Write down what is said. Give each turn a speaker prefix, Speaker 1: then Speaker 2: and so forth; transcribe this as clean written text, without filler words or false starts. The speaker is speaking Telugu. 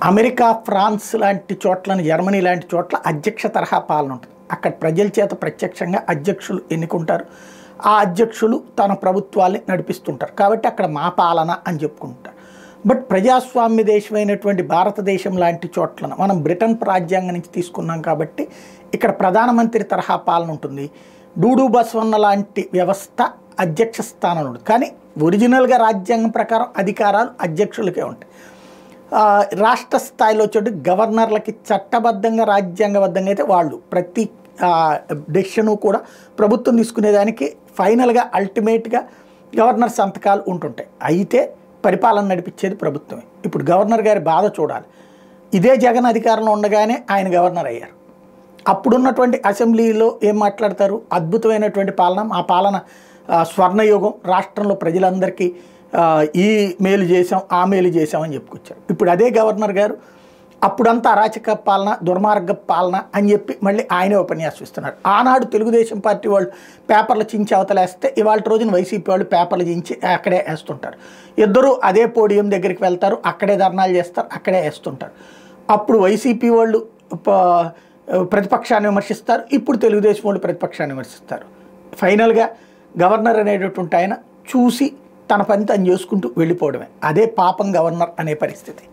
Speaker 1: అమెరికా, ఫ్రాన్స్ లాంటి చోట్లను, జర్మనీ లాంటి చోట్ల అధ్యక్ష తరహా పాలన ఉంటుంది. అక్కడ ప్రజల చేత ప్రత్యక్షంగా అధ్యక్షులు ఎన్నుకుంటారు. ఆ అధ్యక్షులు తన ప్రభుత్వాల్ని నడిపిస్తుంటారు. కాబట్టి అక్కడ మా పాలన అని చెప్పుకుంటారు. బట్ ప్రజాస్వామ్య దేశమైనటువంటి భారతదేశం లాంటి చోట్లను మనం బ్రిటన్ రాజ్యాంగం నుంచి తీసుకున్నాం కాబట్టి ఇక్కడ ప్రధానమంత్రి తరహా పాలన ఉంటుంది. డూడు బసవన్న లాంటి వ్యవస్థ అధ్యక్ష స్థానంలో ఉంటుంది. కానీ ఒరిజినల్గా రాజ్యాంగం ప్రకారం అధికారాలు అధ్యక్షులకే ఉంటాయి. రాష్ట్ర స్థాయిలో వచ్చేటి గవర్నర్లకి చట్టబద్ధంగా, రాజ్యాంగబద్ధంగా అయితే వాళ్ళు ప్రతి డెసిషను కూడా ప్రభుత్వం తీసుకునేదానికి ఫైనల్గా అల్టిమేట్గా గవర్నర్ సంతకాలు ఉంటుంటాయి. అయితే పరిపాలన నడిపించేది ప్రభుత్వమే. ఇప్పుడు గవర్నర్ గారి బాధ చూడాలి. ఇదే జగన్ అధికారంలో ఉండగానే ఆయన గవర్నర్ అయ్యారు. అప్పుడున్నటువంటి అసెంబ్లీలో ఏం మాట్లాడతారు? అద్భుతమైనటువంటి పాలన, ఆ పాలన స్వర్ణయుగం, రాష్ట్రంలో ప్రజలందరికీ ఈ మేలు చేసాం, ఆ మేలు చేసామని చెప్పుకొచ్చారు. ఇప్పుడు అదే గవర్నర్ గారు అప్పుడంతా అరాచక పాలన, దుర్మార్గ పాలన అని చెప్పి మళ్ళీ ఆయనే ఉపన్యాసం ఇస్తున్నారు. ఆనాడు తెలుగుదేశం పార్టీ వాళ్ళు పేపర్లు చించి అవతలేస్తే ఇవాళ రోజున వైసీపీ వాళ్ళు పేపర్లు చించి అక్కడే వేస్తుంటారు. ఇద్దరూ అదే పోడియం దగ్గరికి వెళ్తారు, అక్కడే ధర్నాలు చేస్తారు, అక్కడే వేస్తుంటారు. అప్పుడు వైసీపీ వాళ్ళు ప్రతిపక్షాన్ని విమర్శిస్తారు, ఇప్పుడు తెలుగుదేశం వాళ్ళు ప్రతిపక్షాన్ని విమర్శిస్తారు. ఫైనల్గా గవర్నర్ అనేటటువంటి ఆయన చూసి తన పని తను చేసుకుంటూ వెళ్ళిపోవడమే. అదే పాపం గవర్నర్ అనే పరిస్థితి.